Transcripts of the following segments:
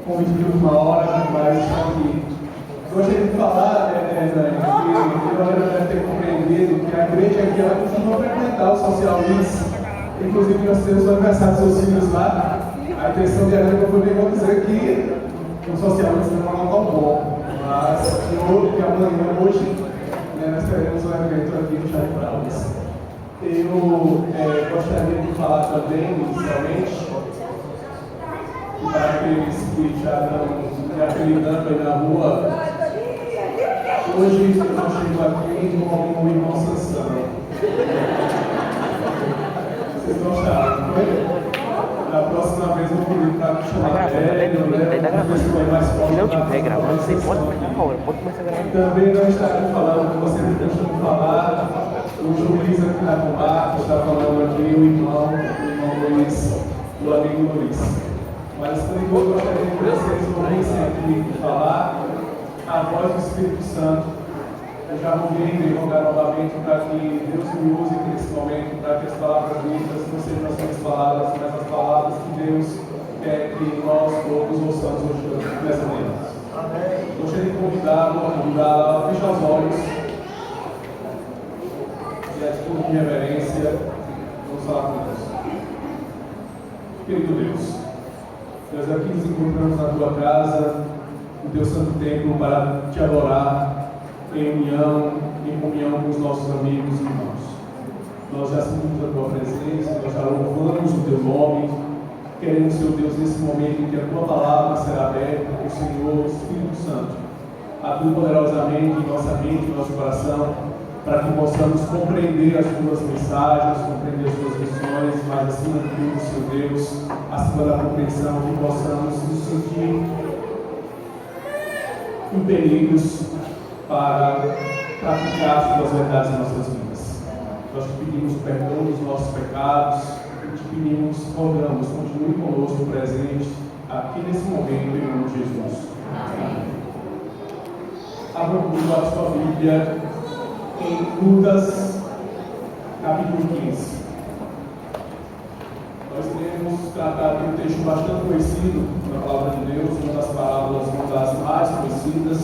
convite de última hora, mas aqui. Gostaria de falar, Dani, que eu deve ter compreendido que a igreja aqui ela costuma frequentar o Social Needs. Inclusive, nós temos o aniversário dos seus filhos lá. A intenção de agora foi bem dizer que o Social Needs não é um local bom, mas que amanhã, hoje, nós teremos um evento aqui no Jardim Brauns. Eu gostaria de falar também, inicialmente, para aqueles que já estão me apelidando aí na rua. Hoje eu não chego aqui como o irmão Sansão. Vocês gostaram, não foi? Da próxima vez eu vou pedir para me chamar velho, né? Se não estiver gravando, você pode começar a hora, pode começar a gravar. Também não estarei falando com você que deixou de falar. O juiz aqui na comarca está falando aqui, o irmão Luiz, o amigo Luiz. Mas por enquanto eu gostaria que vocês ouvissem aqui falar a voz do Espírito Santo. Eu já vou vir e rogar novamente para que Deus me use nesse momento, para que as palavras ditas não sejam as minhas palavras, mas as palavras que Deus quer que nós todos ouçamos hoje nessa manhã. Gostaria de convidá-lo a fechar os olhos e a atitude de reverência. Vamos falar com Deus. Querido Deus, nós aqui nos encontramos na tua casa, no teu santo templo, para te adorar em união, em comunhão com os nossos amigos e irmãos. Nós já sentimos a tua presença, nós já louvamos o teu nome. Queremos, Senhor Deus, nesse momento em que a tua palavra será aberta, o Senhor, o Espírito Santo, atua poderosamente em nossa mente, em nosso coração, para que possamos compreender as tuas mensagens, compreender as tuas missões, mas acima de tudo, Senhor Deus, acima da compreensão, que possamos nos sentir impelidos para praticar as tuas verdades em nossas vidas. Nós te pedimos perdão dos nossos pecados e te pedimos, rogamos, continue conosco presente aqui nesse momento, em nome de Jesus. Amém. Abra comigo a sua Bíblia em Lucas, capítulo 15. Nós temos tratado de um texto bastante conhecido na palavra de Deus, uma das parábolas, uma das mais conhecidas.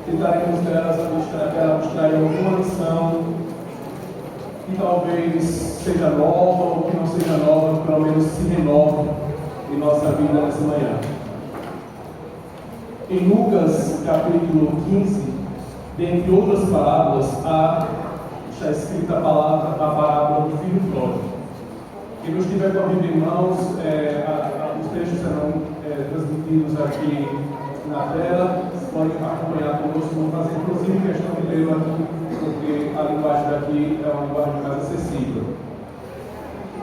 Tentaremos delas abstrair alguma lição que talvez seja nova ou que não seja nova, pelo menos se renove em nossa vida nessa manhã. Em Lucas, capítulo 15, dentre outras parábolas, está escrita a parábola do filho pródigo. Quem não estiver com a Bíblia em mãos, os textos serão transmitidos aqui na tela. Podem acompanhar conosco, vamos fazer inclusive questão de ler aqui, porque a linguagem daqui é uma linguagem mais acessível.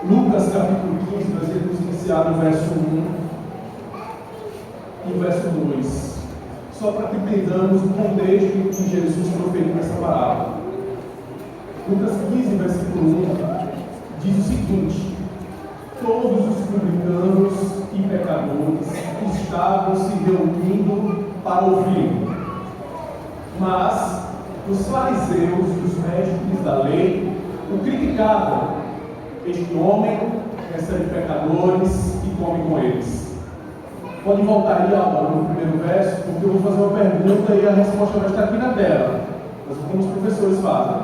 Lucas capítulo 15, nós iremos iniciar no verso 1 e o verso 2, só para que entendamos o contexto em que Jesus proferiu essa parábola. Lucas 15, versículo 1, diz o seguinte: todos os publicanos e pecadores estavam se reunindo para ouvir, mas os fariseus e os mestres da lei o criticavam. Este homem recebe pecadores e come com eles. Pode voltar aí no primeiro verso, porque eu vou fazer uma pergunta e a resposta vai estar aqui na tela, mas como os professores fazem.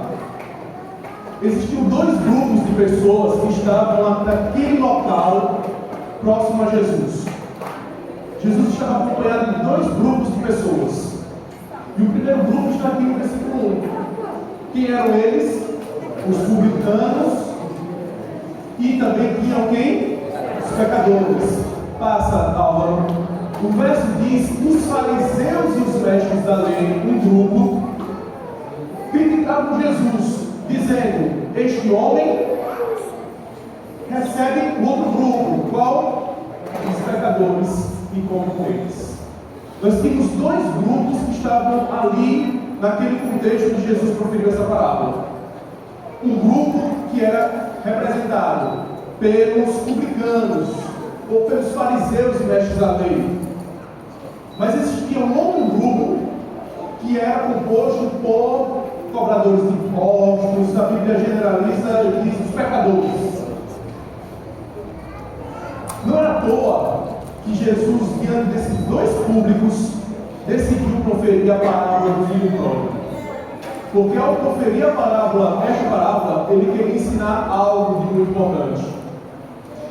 Existiam dois grupos de pessoas que estavam naquele local próximo a Jesus. Jesus estava acompanhado de dois grupos de pessoas. E o primeiro grupo está aqui no versículo 1. Quem eram eles? Os publicanos e também tinham quem? Os pecadores. Passa, Álvaro. O verso diz: os fariseus e os mestres da lei, um grupo, criticavam Jesus, dizendo: este homem recebe o outro grupo. Qual? Os pecadores, e come com eles. Nós tínhamos dois grupos que estavam ali naquele contexto que Jesus proferiu essa parábola. Um grupo que era representado pelos publicanos ou pelos fariseus e mestres da lei. Mas existia um outro grupo que era composto por cobradores de impostos, a Bíblia generaliza e diz os pecadores. Não era à toa que Jesus, diante desses dois públicos, decidiu proferir a parábola do filho pródigo. Porque ao proferir esta parábola, ele queria ensinar algo de muito importante.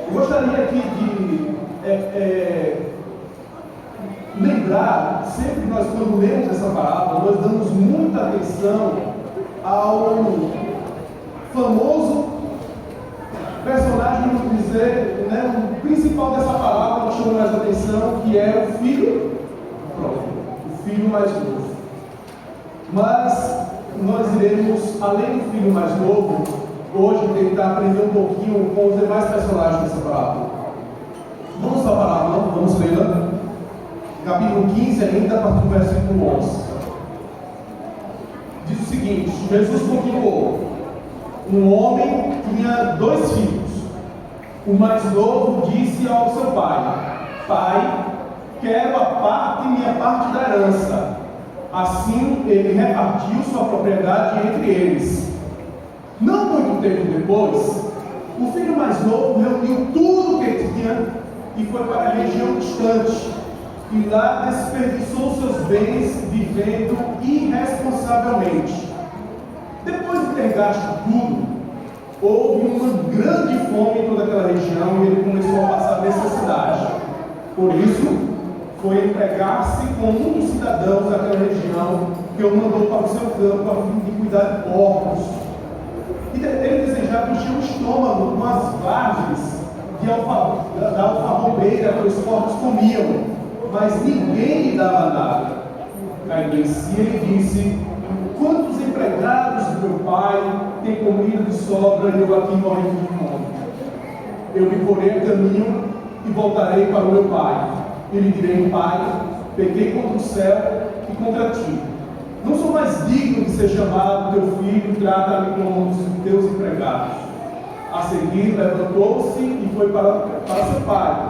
Eu gostaria aqui de lembrar, sempre que nós quando lemos essa parábola, nós damos muita atenção ao famoso personagem, vamos dizer, o principal dessa parábola que chama mais atenção, que é o filho pródigo, o filho mais novo. Mas nós iremos, além do filho mais novo, hoje tentar aprender um pouquinho com os demais personagens dessa parábola. Vamos à parábola, vamos lê-la. Capítulo 15, ainda a partir do versículo 11. Diz o seguinte: Jesus continuou. Um homem tinha 2 filhos. O mais novo disse ao seu pai: Pai, quero minha parte da herança. Assim ele repartiu sua propriedade entre eles. Não muito tempo depois, o filho mais novo reuniu tudo o que tinha e foi para a região distante. E lá desperdiçou seus bens vivendo irresponsavelmente. Depois de ter gasto tudo, houve uma grande fome em toda aquela região e ele começou a passar necessidade. Por isso, foi empregar-se com um dos cidadãos daquela região, que o mandou para o seu campo a fim de cuidar de porcos. E ele desejava encher o estômago com as vagens da alfarrobeira que os porcos comiam, mas ninguém lhe dava nada. Caindo em si, ele disse: quantos empregados do meu pai têm comida de sobra e eu aqui morrendo de fome? Eu me porei a caminho e voltarei para o meu pai. E lhe direi: Pai, pequei contra o céu e contra ti. Não sou mais digno de ser chamado teu filho, trata-me como um dos teus empregados. A seguir, levantou-se e foi para seu pai.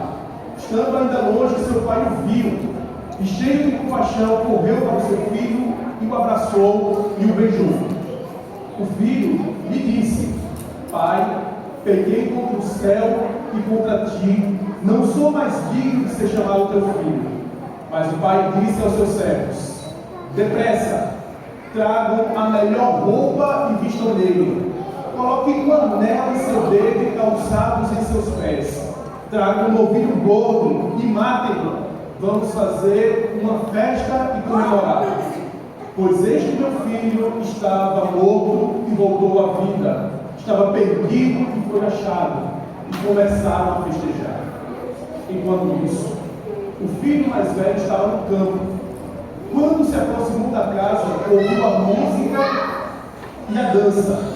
Estando ainda longe, seu pai o viu, e cheio de compaixão, correu para o seu filho e o abraçou e o beijou. O filho lhe disse: Pai, pequei contra o céu e contra ti, não sou mais digno de ser chamado teu filho. Mas o pai disse aos seus servos: depressa, tragam a melhor roupa e vistam nele. Coloquem um anel em seu dedo e calçados em seus pés. Tragam um novilho gordo e matem-no. Vamos fazer uma festa e comemorar. Pois este meu filho estava morto e voltou à vida. Estava perdido e foi achado. E começaram a festejar. Enquanto isso, o filho mais velho estava no campo. Quando se aproximou da casa, ouviu a música e a dança.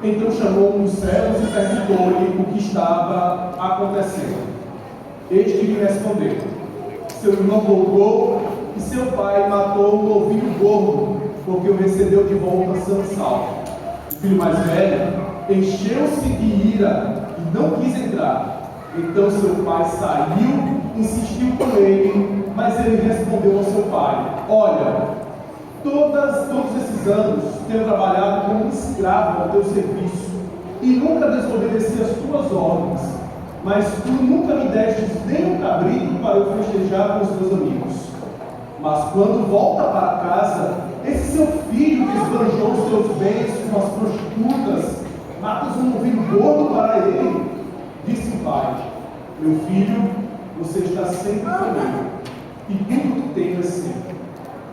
Então chamou um dos servos e perguntou-lhe o que estava acontecendo. Este lhe respondeu: seu irmão voltou e seu pai matou um novilho gordo, porque o recebeu de volta são e salvo. O filho mais velho encheu-se de ira e não quis entrar. Então seu pai saiu, insistiu com ele, mas ele respondeu ao seu pai: olha, todos esses anos tenho trabalhado como um escravo ao teu serviço e nunca desobedeci as tuas ordens, mas tu nunca me deste nem um cabrito para eu festejar com os meus amigos. Mas quando volta para casa, esse seu filho que esbanjou os teus bens com as prostitutas, matas um novilho gordo para ele. Disse o pai: meu filho, você está sempre comigo e tudo que tenho é seu.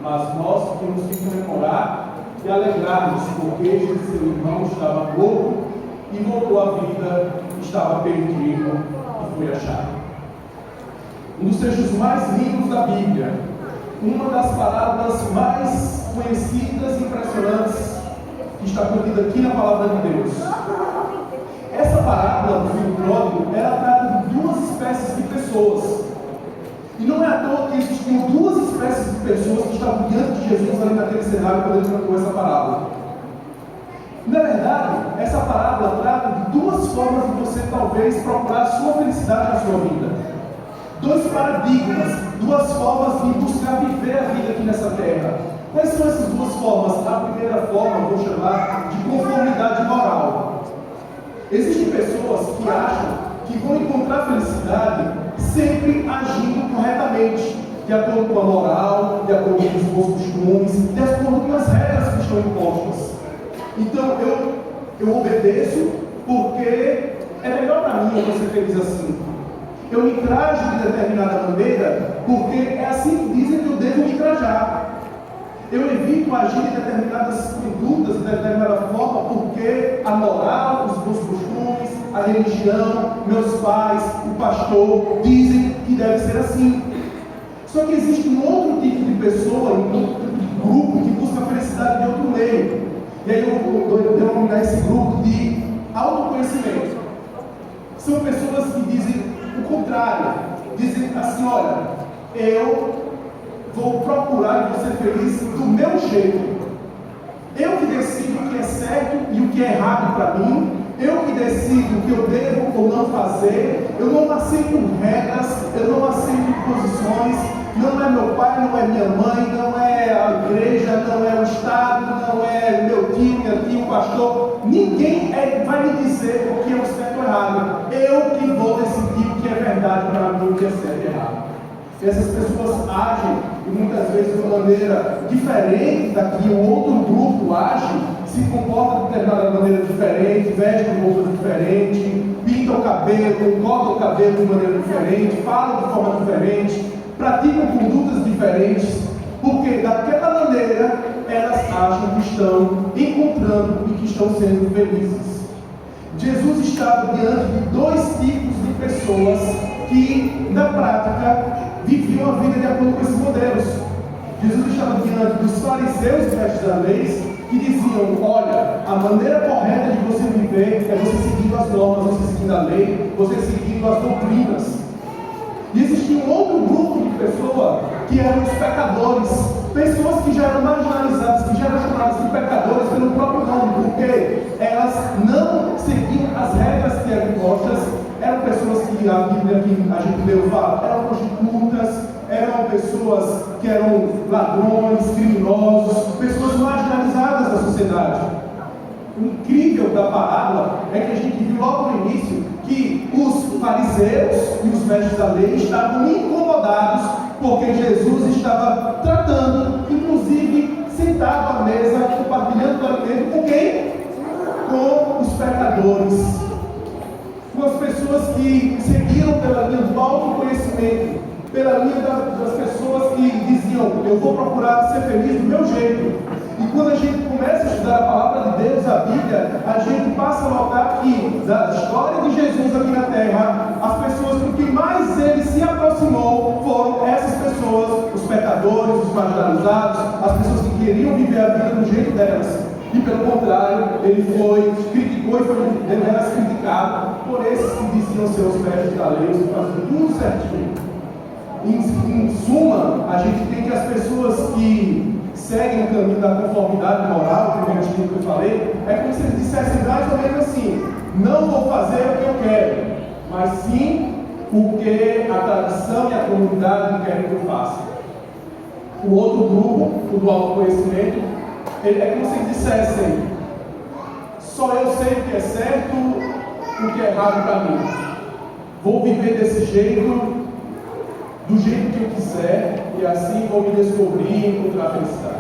Mas nós temos que comemorar e alegrar-nos, porque este seu irmão estava morto e voltou à vida, estava perdido e foi achado. Um dos trechos mais lindos da Bíblia, uma das parábolas mais conhecidas e impressionantes que está contida aqui na Palavra de Deus. Essa parábola do filho pródigo, ela trata de 2 espécies de pessoas. E não é à toa que existiam 2 espécies de pessoas que estavam diante de Jesus ali naquele cenário quando ele contou essa parábola. Na verdade, essa parábola trata de 2 formas de você talvez procurar a sua felicidade na sua vida. 2 paradigmas, 2 formas de buscar viver a vida aqui nessa terra. Quais são essas 2 formas? A primeira forma, vou chamar de conformidade moral. Existem pessoas que acham que vão encontrar felicidade sempre agindo corretamente, de acordo com a moral, de acordo com os bons costumes, de acordo com as regras que estão impostas. Então eu obedeço porque é melhor para mim eu ser feliz assim. Eu me trajo de determinada maneira porque é assim que dizem que eu devo me trajar. Eu evito agir em determinadas condutas, de determinada forma, porque a moral, os bons costumes, a religião, meus pais, o pastor, dizem que deve ser assim. Só que existe um outro tipo de pessoa, um outro tipo de grupo que busca a felicidade de outro meio. E aí eu vou denominar esse grupo de autoconhecimento. São pessoas que dizem o contrário. Dizem assim, olha, eu vou procurar ser feliz do meu jeito. Eu que decido o que é certo e o que é errado para mim. Eu que decido o que eu devo ou não fazer. Eu não aceito regras, eu não aceito posições. Não é meu pai, não é minha mãe, não é a igreja, não é o Estado, não é meu tio, minha tia, o pastor. Ninguém vai me dizer o que é o certo ou errado. Eu que vou decidir o que é verdade para mim, o que é certo e errado. E essas pessoas agem, e muitas vezes de uma maneira diferente da que o outro grupo age, se comporta de determinada maneira diferente, vestem roupas diferentes, pintam o cabelo, cortam o cabelo de maneira diferente, falam de forma diferente, praticam condutas diferentes, porque daquela maneira elas acham que estão encontrando e que estão sendo felizes. Jesus estava diante de dois tipos de pessoas que, na prática, viviam a vida de acordo com esses modelos. Jesus estava diante dos fariseus e mestres da lei, que diziam, olha, a maneira correta de você viver é você seguindo as normas, você seguindo a lei, você seguindo as doutrinas. E existia um outro grupo de pessoas que eram os pecadores, pessoas que já eram marginalizadas, que já eram chamadas de pecadores pelo próprio nome, porque elas não seguiam as regras que eram impostas. Eram pessoas que a Bíblia que a gente leu fala, eram prostitutas, eram pessoas que eram ladrões, criminosos, pessoas marginalizadas da sociedade. O incrível da parábola é que a gente viu logo no início que os fariseus e os mestres da lei estavam incomodados porque Jesus estava tratando, inclusive sentado à mesa, compartilhando o alimento com quem? Com os pecadores, com as pessoas que seguiram pela linha do autoconhecimento, pela linha das pessoas que diziam, eu vou procurar ser feliz do meu jeito. E quando a gente começa a estudar a palavra de Deus, a Bíblia, a gente passa a notar que, da história de Jesus aqui na Terra, as pessoas com quem mais ele se aproximou foram essas pessoas, os pecadores, os marginalizados, as pessoas que queriam viver a vida do jeito delas. E pelo contrário, ele criticou e foi deveras criticado por esses que diziam ser os mestres da lei, os que faziam tudo certinho. Em suma, a gente tem que as pessoas que seguem o caminho da conformidade moral, o primeiro tipo que eu falei, é como se eles dissessem mais ou menos assim, não vou fazer o que eu quero, mas sim o que a tradição e a comunidade querem que eu faça. O outro grupo, o do autoconhecimento, é como se eles dissessem, só eu sei o que é certo, o que é errado para mim. Vou viver desse jeito, do jeito que eu quiser, e assim vou me descobrir e encontrar a felicidade.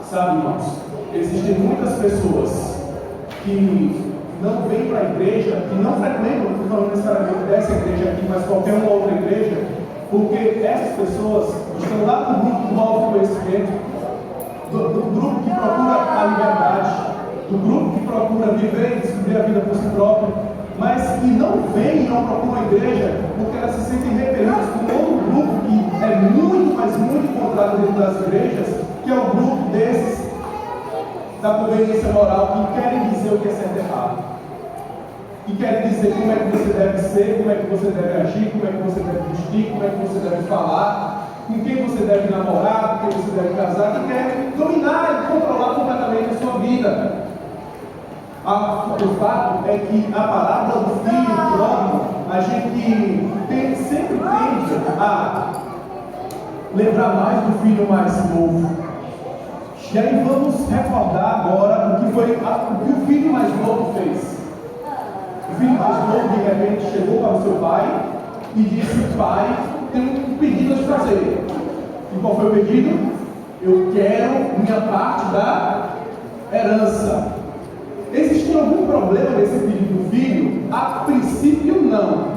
Sabe, irmãos, existem muitas pessoas que não vêm para a igreja, que não frequentam, não estou falando necessariamente dessa igreja aqui, mas qualquer uma outra igreja, porque essas pessoas estão lá no grupo do autoconhecimento, do grupo que procura a liberdade, do grupo que procura viver e descobrir a vida por si próprio, mas que não vêm e não procuram a igreja porque elas se sentem repelidas por outro grupo que é muito, mas muito encontrado dentro das igrejas, que é o grupo desses da conveniência moral, que querem dizer o que é certo e errado, que querem dizer como é que você deve ser, como é que você deve agir, como é que você deve vestir, como é que você deve falar, com quem você deve namorar, com quem você deve casar, que quer dominar e controlar completamente a sua vida. O fato é que a parábola do filho pródigo, a gente sempre tende a lembrar mais do filho mais novo. E aí vamos recordar agora o que o filho mais novo fez. O filho mais novo de repente chegou para o seu pai e disse: pai, tenho um pedido a te fazer. E qual foi o pedido? Eu quero minha parte da herança. Existia algum problema nesse pedido do filho? A princípio, não.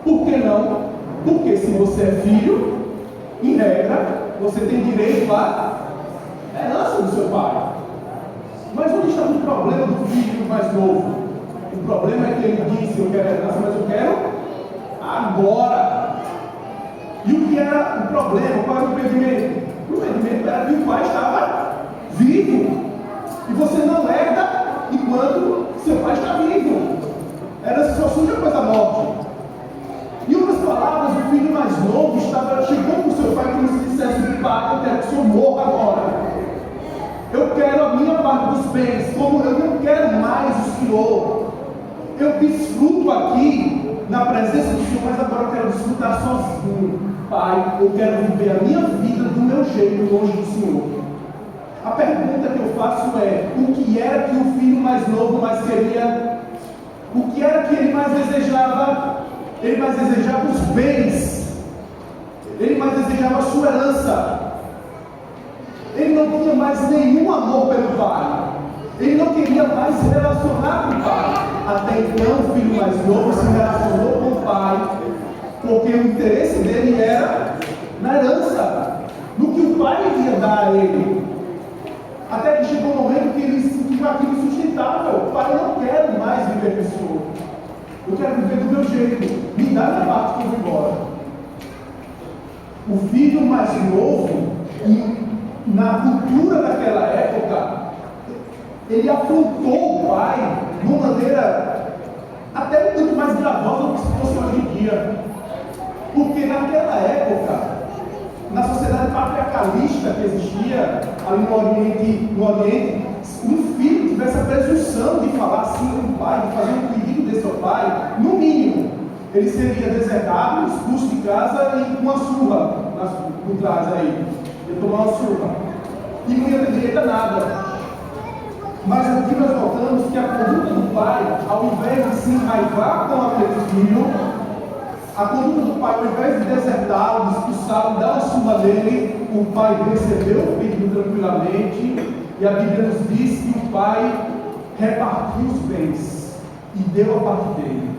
Por que não? Porque se você é filho, em regra, você tem direito à herança do seu pai. Mas onde está o problema do filho mais novo? O problema é que ele disse: eu quero herança, mas eu quero agora. E o que era o problema? Qual era o impedimento? O impedimento era que o pai estava vivo. E você não herda enquanto seu pai está vivo. Herança só surge após a morte. Em outras palavras, o filho mais novo chegou com o seu pai como se dissesse: pai, eu quero que o senhor morra agora. Eu quero a minha parte dos bens, como eu não quero mais o senhor. Eu desfruto aqui na presença do senhor, mas agora eu quero desfrutar sozinho. Pai, eu quero viver a minha vida do meu jeito, longe do senhor. A pergunta que eu faço é: o que era que o filho mais novo mais queria? O que era que ele mais desejava? Ele mais desejava os bens. Ele mais desejava a sua herança. Ele não tinha mais nenhum amor pelo pai. Ele não queria mais se relacionar com o pai. Até então, o filho mais novo se relacionou com o pai, porque o interesse dele era na herança, no que o pai iria dar a ele. Até que chegou um momento que ele sentiu aquilo insustentável. Pai, eu não quero mais viver com o senhor. Eu quero viver do meu jeito. Me dá minha parte que eu vou embora. O filho mais novo, na cultura daquela época, ele afrontou o pai de uma maneira até muito mais gravosa do que se fosse hoje em dia. Porque naquela época, na sociedade patriarcalista que existia ali no Oriente, um filho tivesse a presunção de falar assim com o pai, de fazer um pedido desse ao pai, no mínimo, ele seria desertado, expulso de casa e com uma surra por trás aí. Ia tomar uma surra. E não ia ter direito a nada. Mas aqui nós notamos que a conduta do pai, ao invés de se enraivar com aquele filho, a conduta do pai, ao invés de desertá-lo, de expulsá-lo, dar uma surra dele, o pai recebeu o pedido tranquilamente, e a Bíblia nos diz que o pai repartiu os bens e deu a parte dele.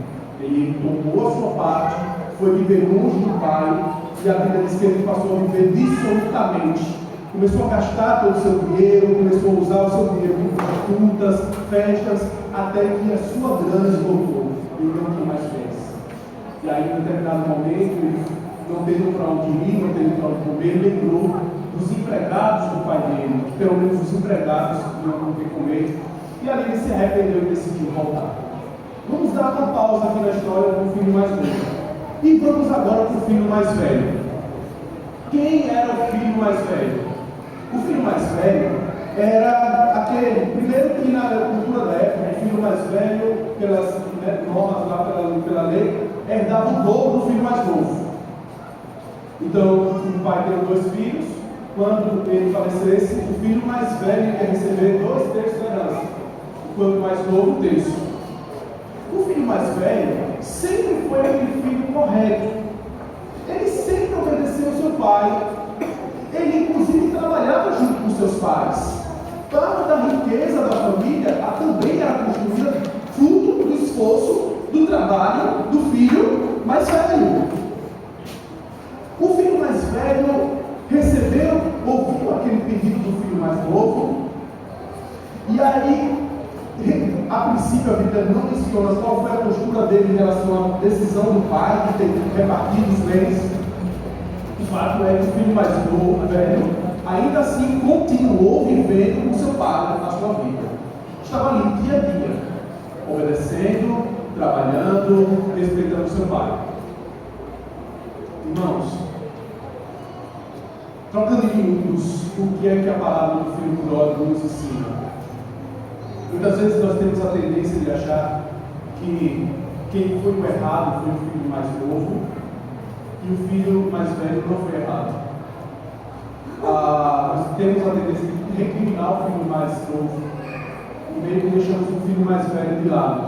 Ele tomou a sua parte, foi viver longe do pai, e a Bíblia diz que ele passou a viver dissolutamente. Começou a gastar todo o seu dinheiro, começou a usar o seu dinheiro com frutas, festas, até que a sua grana esgotou. Ele não tinha mais bens. E aí, em determinado momento, ele não tendo para onde ir, não tendo para onde comer, ele lembrou dos empregados do pai dele, pelo menos os empregados que não ter comer. E ali ele se arrependeu e decidiu voltar. Vamos dar uma pausa aqui na história do filho mais novo. E vamos agora para o filho mais velho. Quem era o filho mais velho? O filho mais velho era aquele, primeiro que na cultura da época, o filho mais velho, pelas normas lá, pela lei, herdava o dobro do filho mais novo. Então, o pai teve 2 filhos. Quando ele falecesse, o filho mais velho ia receber 2/3 da herança, enquanto o mais novo, 1/3. O filho mais velho sempre foi aquele filho correto. Ele sempre obedeceu ao seu pai. Ele, inclusive, trabalhava junto com seus pais. Parte da riqueza da família também era construída fruto do esforço, do trabalho do filho mais velho. O filho mais velho recebeu, ouviu aquele pedido do filho mais novo, e aí, a princípio, a Bíblia não menciona qual foi a postura dele em relação à decisão do pai de ter repartido os bens. O fato é que o filho mais novo, velho, ainda assim continuou vivendo com seu pai na sua vida. Estava ali dia a dia, obedecendo, trabalhando, respeitando seu pai. Irmãos, trocando em miúdos, o que é que a palavra do filho pródigo nos ensina? Muitas vezes nós temos a tendência de achar que quem foi o errado foi o filho mais novo e o filho mais velho não foi errado. Nós temos a tendência de recriminar o filho mais novo e meio que deixamos o filho mais velho de lado.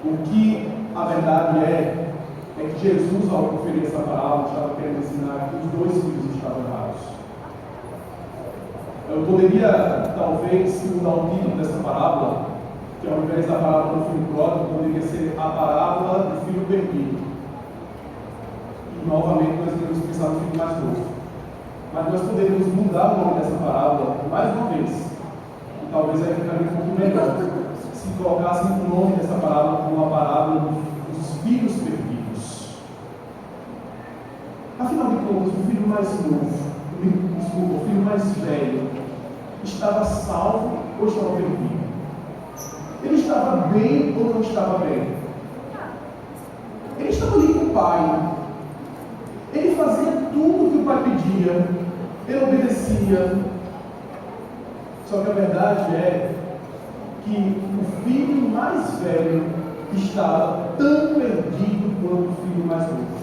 O que a verdade é é que Jesus, ao proferir essa parábola, estava querendo ensinar que os dois filhos estavam errados. Eu poderia, talvez, mudar o título dessa parábola, que ao invés da parábola do filho pródigo, poderia ser a parábola do filho perdido. E novamente nós iremos pensar no filho mais novo. Mas nós poderíamos mudar o nome dessa parábola mais uma vez. E talvez aí ficaria um pouco melhor se colocássemos o nome dessa parábola como a parábola dos filhos perdidos. Afinal de contas, o filho mais novo, o filho mais velho, estava salvo ou estava perdido? Ele estava bem ou não estava bem? Ele estava ali com o pai. Ele fazia tudo o que o pai pedia. Ele obedecia. Só que a verdade é que o filho mais velho estava tão perdido quanto o filho mais novo.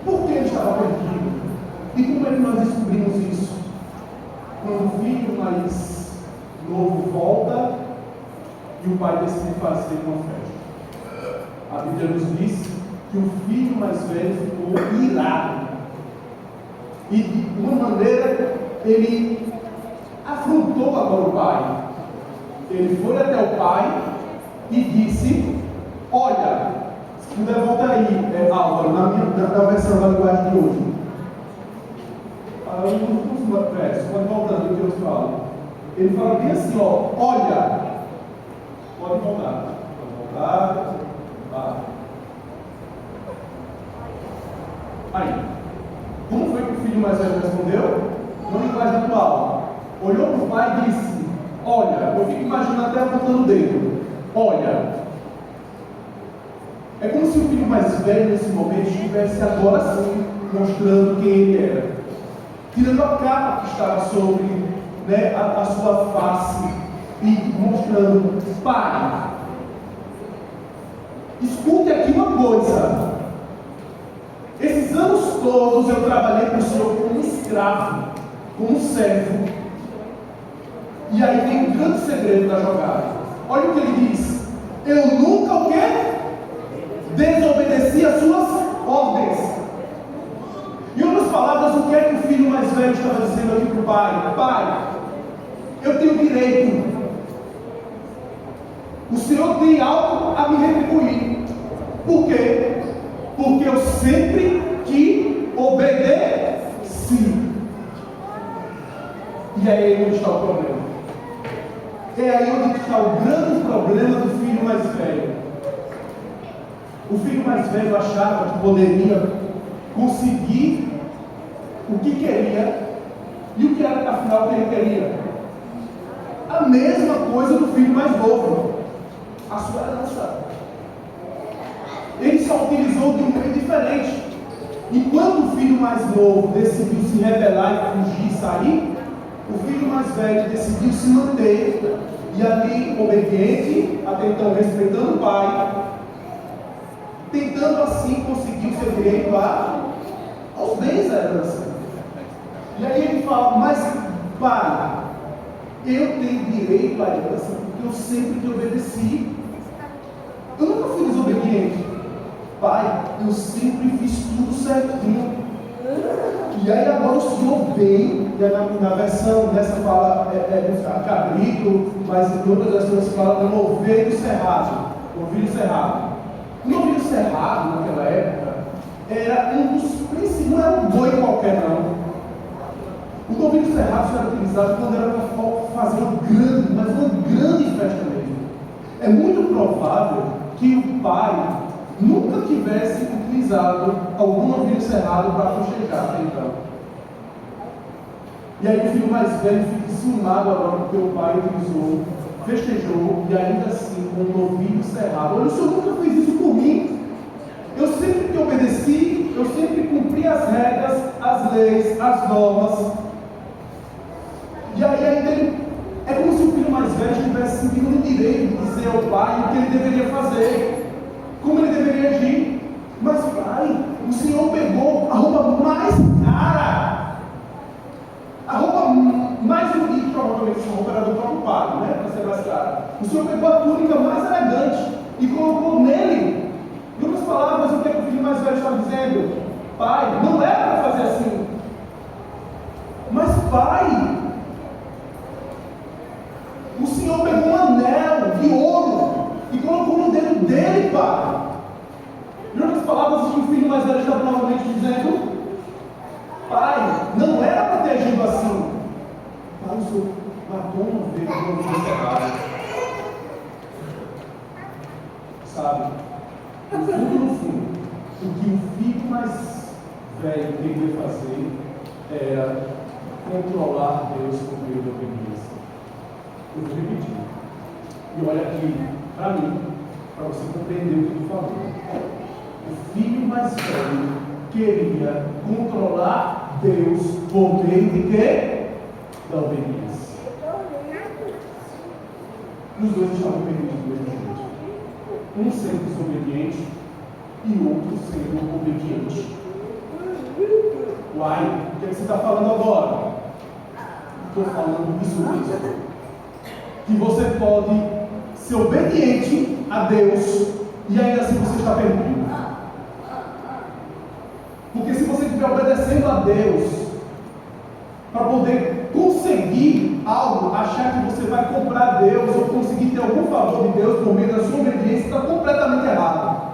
Por que ele estava perdido? E como é que nós descobrimos isso? Quando o filho mais novo volta e o pai decide fazer uma festa. A Bíblia nos diz que o filho mais velho ficou irado. E de uma maneira ele afrontou agora o pai. Ele foi até o pai e disse: olha, se puder voltar aí, Álvaro, na versão da linguagem de hoje. Alguns versos, pode voltar do que eu falo. Ele fala bem assim, ó, olha, pode voltar. Tá. Aí, como foi que o filho mais velho respondeu? Na linguagem atual, olhou para o pai e disse: olha, eu fico imaginando até apontando o dedo, olha. É como se o filho mais velho nesse momento estivesse agora sim mostrando quem ele era, tirando a capa que estava sobre, né, a sua face e mostrando: pai, escute aqui uma coisa. Esses anos todos eu trabalhei para o Senhor como escravo, como servo. E aí tem um grande segredo da jogada. Olha o que ele diz: eu nunca o quê? Desobedeci as suas ordens. Em outras palavras, o que é que o filho mais velho estava dizendo aqui para o pai? Pai, eu tenho direito. O Senhor tem algo a me retribuir. Por quê? Porque eu sempre te obedeci. E é aí onde está o problema. É aí onde está o grande problema do filho mais velho. O filho mais velho achava que poderia conseguir o que queria. E o que era, afinal, o que ele queria? A mesma coisa do filho mais novo. A sua herança. Ele só utilizou de um meio diferente. Enquanto o filho mais novo decidiu se rebelar e fugir e sair, o filho mais velho decidiu se manter e ali obediente, até então respeitando o pai, tentando assim conseguir o seu direito aos bens da herança. E aí ele fala: mas pai, eu tenho direito à herança porque eu sempre te obedeci. Eu nunca fui desobediente. Pai, eu sempre fiz tudo certinho. E aí agora o Senhor vem, e na versão dessa fala cabrito, mas em outras versões fala novilho cerrado. Novilho cerrado. O novilho cerrado naquela época era um dos principais, não era um boi qualquer não. O novilho cerrado era utilizado quando era para fazer uma grande festa mesmo. É muito provável que o pai nunca tivesse utilizado algum novilho cerrado para festejar até então. E aí o filho mais velho fica enciumado agora porque o pai utilizou, festejou e ainda assim com um novilho cerrado. Olha, o Senhor nunca fez isso por mim. Eu sempre te obedeci, eu sempre cumpri as regras, as leis, as normas. E aí ainda ele, é como se o filho mais velho estivesse sentindo o direito de dizer ao pai o que ele deveria fazer, como ele deveria agir. Mas pai, o Senhor pegou a roupa mais cara, a roupa mais bonita, provavelmente essa roupa era do próprio pai, né, para ser mais cara. O Senhor pegou a túnica mais elegante e colocou nele Pai, não é para fazer assim. Mas pai, o Senhor pegou um anel de ouro e colocou no dedo dele, pai. Em outras palavras, o filho mais velho está provavelmente dizendo: pai, não era para ter agido assim. Pai, o Senhor matou uma vez quando foi errado. Sabe? No fundo, o que o filho mais velho queria fazer era controlar Deus por meio da obediência. Eu vou repetir. E olha aqui, para mim, para você compreender o que eu estou falando. O filho mais velho queria controlar Deus por meio de quê? Da obediência. Os dois estavam perdidos do mesmo jeito. Um sendo desobediente e outro sendo obediente. Uai, o que você está falando agora? Estou falando isso mesmo. Que você pode ser obediente a Deus e ainda assim você está perdido. Porque se você estiver obedecendo a Deus para poder conseguir algo, achar que você vai comprar Deus ou conseguir ter algum favor de Deus por meio da sua obediência, está completamente errado.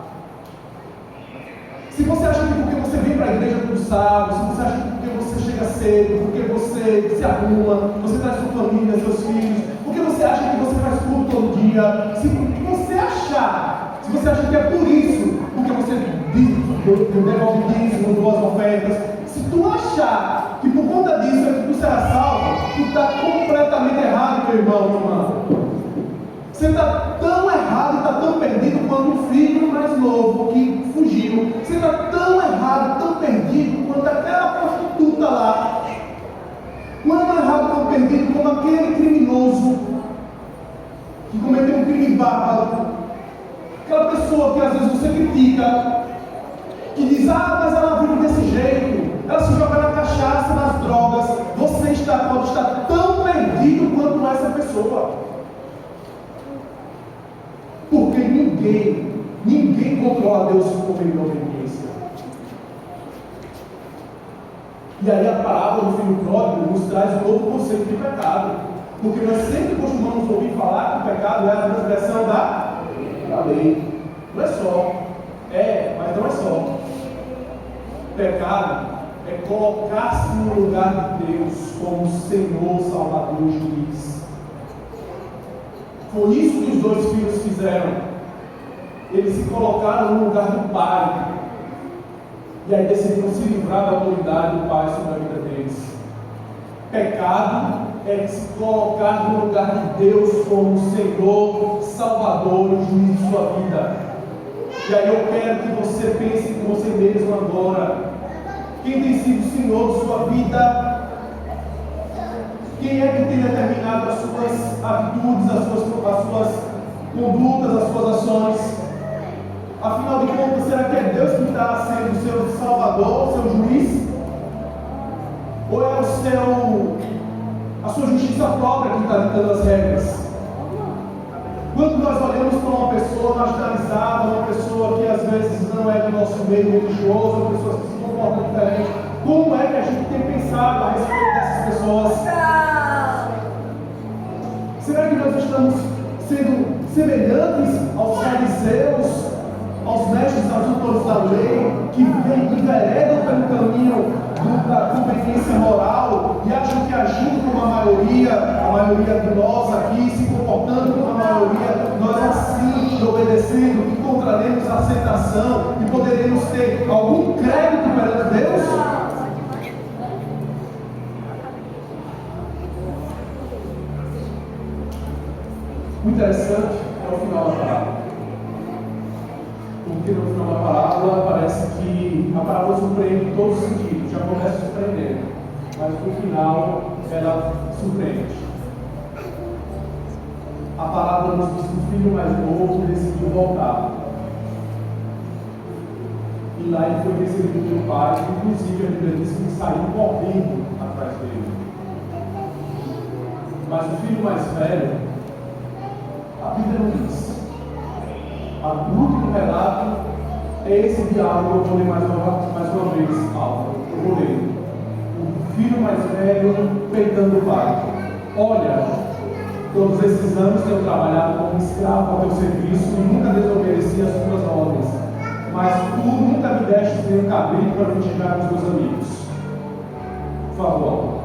Se você acha que porque você vem para a igreja todo sábado, se você acha que porque você chega cedo, porque você se arruma, você traz sua família, seus filhos, porque você acha que você faz culto todo dia, se você acha que é por isso, porque você devolve dízimo, duas ofertas, se tu achar que por conta disso é que tu será salvo, tu está completamente errado, meu irmão, minha irmã. Você está tão errado e está tão perdido quanto o filho mais novo que fugiu. Você está tão errado, tão perdido quanto aquela prostituta lá. Não é tão errado, tão perdido como aquele criminoso que cometeu um crime bárbaro. Aquela pessoa que às vezes você critica, que diz: ah, mas ela vive desse jeito, ela se joga na cachaça, nas drogas. Você pode estar tão perdido quanto essa pessoa. Porque ninguém controla Deus por meio da obediência. E aí a parábola do filho pródigo nos traz um novo conceito de pecado. Porque nós sempre costumamos ouvir falar que o pecado é a transgressão da lei. Não é só. Mas não é só. Pecado é colocar-se no lugar de Deus como Senhor, Salvador e Juiz. Foi isso que os dois filhos fizeram. Eles se colocaram no lugar do pai. E aí decidiram se livrar da autoridade do pai sobre a vida deles. Pecado é se colocar no lugar de Deus como Senhor, Salvador e Juiz de sua vida. E aí eu quero que você pense com você mesmo agora. Quem tem sido o Senhor de sua vida? Quem é que tem determinado as suas atitudes, as suas condutas, as suas ações? Afinal de contas, será que é Deus que está sendo o seu Salvador, o seu juiz? Ou é a sua justiça própria que está ditando as regras? Quando nós olhamos para uma pessoa marginalizada, uma pessoa que às vezes não é do nosso meio religioso, uma pessoa que se comporta diferente, como é que a gente tem pensado a respeito dessas pessoas? Será que nós estamos sendo semelhantes aos fariseus, aos mestres, aos doutores da lei, que enveredam pelo caminho da conveniência moral e acham que agindo como a maioria de nós aqui, se comportando como a maioria, nós assim, obedecendo, encontraremos aceitação e poderemos ter algum crédito perante Deus? O interessante é o final da parábola. Porque no final da parábola parece que a parábola surpreende em todos os sentidos, já começa surpreendendo, mas no final ela surpreende. A parábola nos diz que o filho mais novo decidiu voltar. E lá ele foi recebido pelo pai, inclusive a Bíblia diz que ele saiu correndo atrás dele. Mas o filho mais velho, a Bíblia não diz. O último relato É esse diálogo que eu vou ler mais uma vez, Paulo. Eu vou ler. O filho mais velho peitando o pai. Olha, todos esses anos tenho trabalhado como escravo ao teu serviço e nunca desobedeci às tuas ordens. Mas tu nunca me deste nem um cabrito para mitigar os meus amigos. Por favor.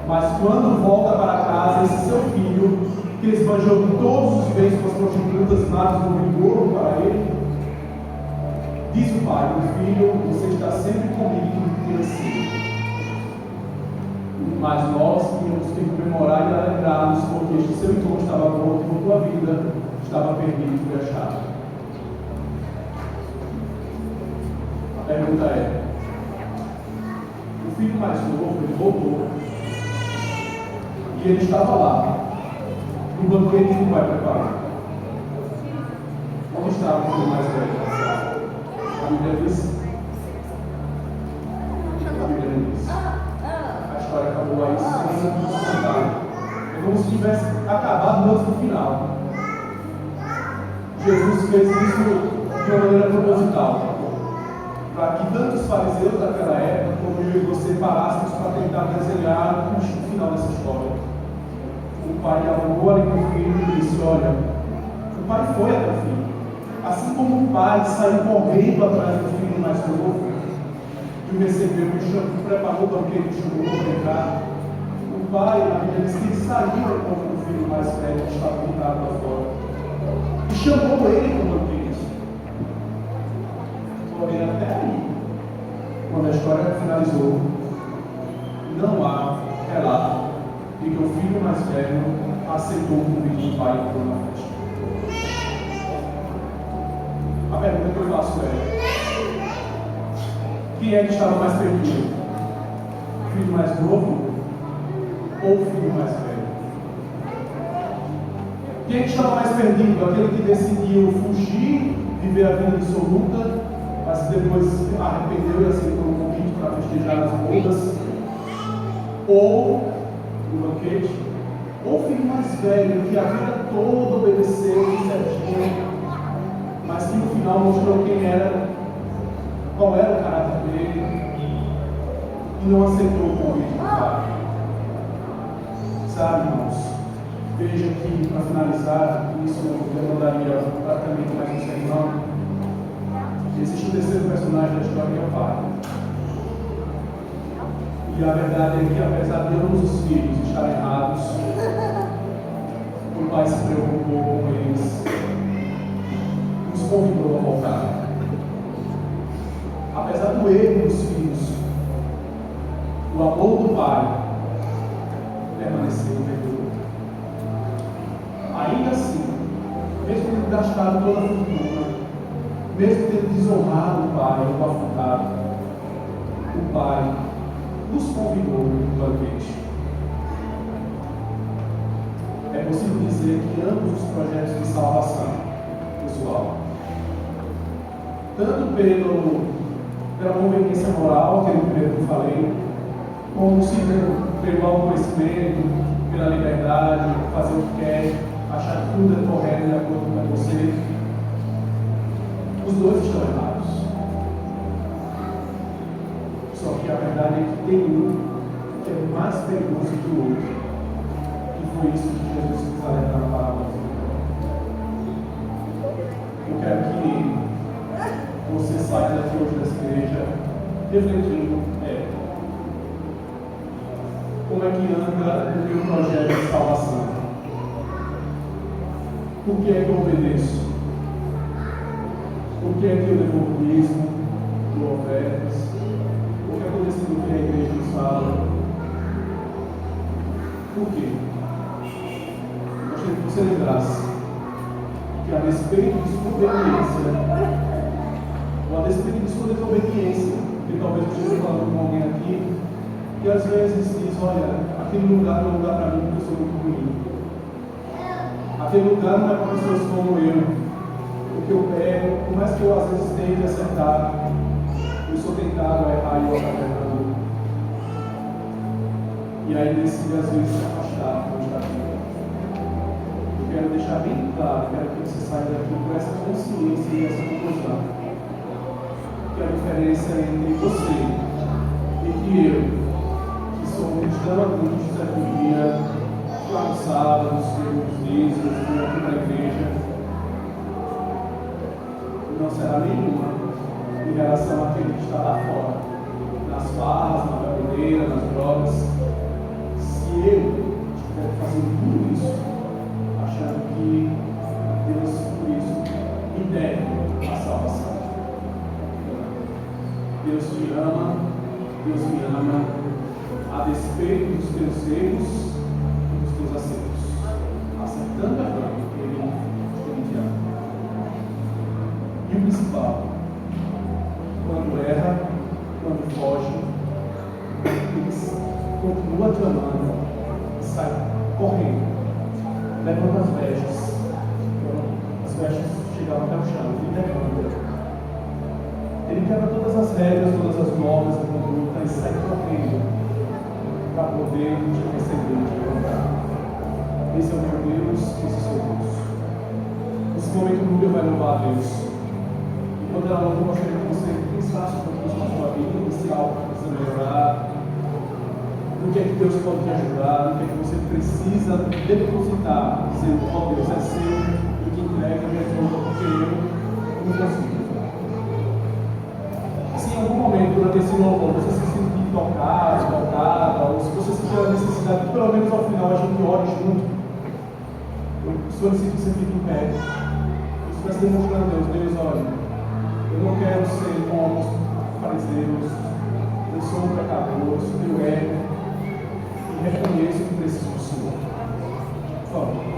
Mas quando volta para casa, esse seu filho, que esbanjou todos os bens com as prostitutas, nada do vigor para ele, diz o pai: meu filho, você está sempre comigo e crescer. Mas nós tínhamos que comemorar e alegrar-nos, porque este seu irmão estava morto e tua vida estava perdido e fechada. A pergunta é: o filho mais novo, ele voltou, e ele estava lá, no banquete que o pai preparou. Onde estava o filho mais velho? A Bíblia diz. A Bíblia não diz. A história acabou aí sem comentário. É como se tivesse acabado antes do final. Jesus fez isso de uma maneira proposital, para que tanto os fariseus daquela época como eu e você parássemos para tentar desenhar o final dessa história. O pai alongou ali com o filho e disse: olha, o pai foi até o filho. Assim como o pai saiu correndo atrás do filho mais novo e o recebeu, o preparou o banquete, chamou para entrar, o pai, na Bíblia diz que ele saiu enquanto o filho mais velho que estava deitado lá fora e chamou ele para o banquete. Porém, até aí, quando a história finalizou, não há relato de que o filho mais velho aceitou o convite do pai e entrou na festa. A pergunta que eu faço é: quem é que estava mais perdido? O filho mais novo ou o filho mais velho? Quem é que estava mais perdido? Aquele que decidiu fugir, viver a vida dissoluta, mas depois arrependeu e aceitou o convite para festejar as bodas? Ou o banquete? Ou o filho mais velho, que a vida toda obedeceu certinho, mas que no final mostrou quem era, qual era o caráter dele, e não aceitou o convite do pai? Sabe, irmãos, veja que, para finalizar, isso eu demandaria praticamente mais um sermão. Existe o terceiro personagem da história, que é o pai. E a verdade é que, apesar de ambos os filhos estarem errados, o pai se preocupou com eles, os convidou a voltar. Apesar do erro dos filhos, o amor do pai permaneceu perdoado. Ainda assim, mesmo tendo gastado toda a fortuna, mesmo tendo desonrado o pai ou afrontado, o pai nos convidou no banquete. É possível dizer que ambos os projetos de salvação pessoal, tanto pela conveniência moral, que é o primeiro que eu falei, como se pelo autoconhecimento, pela liberdade, fazer o que quer, achar que tudo é correto de acordo com você, os dois estão errados. Só que a verdade é que tem um que é mais perigoso que o outro. E foi isso que Jesus quis alertar na palavra. Eu quero que você saia daqui hoje dessa igreja refletindo como é que anda o meu projeto de salvação. Por que é que eu obedeço? Por que é que eu devolvo o dízimo, dou ofertas? Por que eu decido o que a igreja nos fala? Por quê? Eu gostaria que você lembrasse que, a despeito de sua obediência, ou a despeito de sua desobediência, que talvez eu esteja falando com alguém aqui, que às vezes diz: olha, aquele lugar não é um lugar para mim porque eu sou muito ruim. Aquele lugar não é para pessoas como eu. O que eu pego, por mais que eu às vezes tente acertar, eu sou tentado a errar e eu acabo errando. E aí decide às vezes se afastar do caminho. Eu quero deixar bem claro, quero que você saia daqui com essa consciência e essa conclusão. que a diferença entre você e que eu, que sou um cristão adulto de certo dia, que lá no sábado, nos seus dias, aqui para a igreja, não será nenhuma em relação àquele que está lá fora, nas farras, na bebedeira, nas drogas. Se eu estiver fazendo tudo isso, achando que Deus, por isso, me deve a salvação. Deus te ama, Deus me ama, a despeito dos teus erros e dos teus acertos. Acertando a mão, Ele te ama. E o principal, quando erra, quando foge, Ele continua te amando e sai correndo, levando as vestes. As vestes chegavam até o chão, Ele levanta. Ele quebra todas as regras, todas as normas de conduta e sai correndo para poder te receber e te levantar. Esse é o meu Deus, esse é o seu Deus. Nesse momento, o Núbia vai louvar a Deus. E quando ela louva, eu gostaria que você pensasse um pouquinho na sua vida, se há algo que precisa melhorar, no que é que Deus pode te ajudar, no que é que você precisa depositar, dizendo: ó Deus, é seu, e que entrega, me ajuda, porque eu não consigo. Se em algum momento durante esse louvor você se sentir tocado, tocada, ou se você sentir a necessidade que pelo menos ao final a gente ore junto, eu solicito que você fique em pé. Isso vai se demonstrando a Deus: Deus, olha, eu não quero ser como os fariseus, eu sou um pecador, eu sou meu ego, e reconheço que preciso do Senhor. Por favor.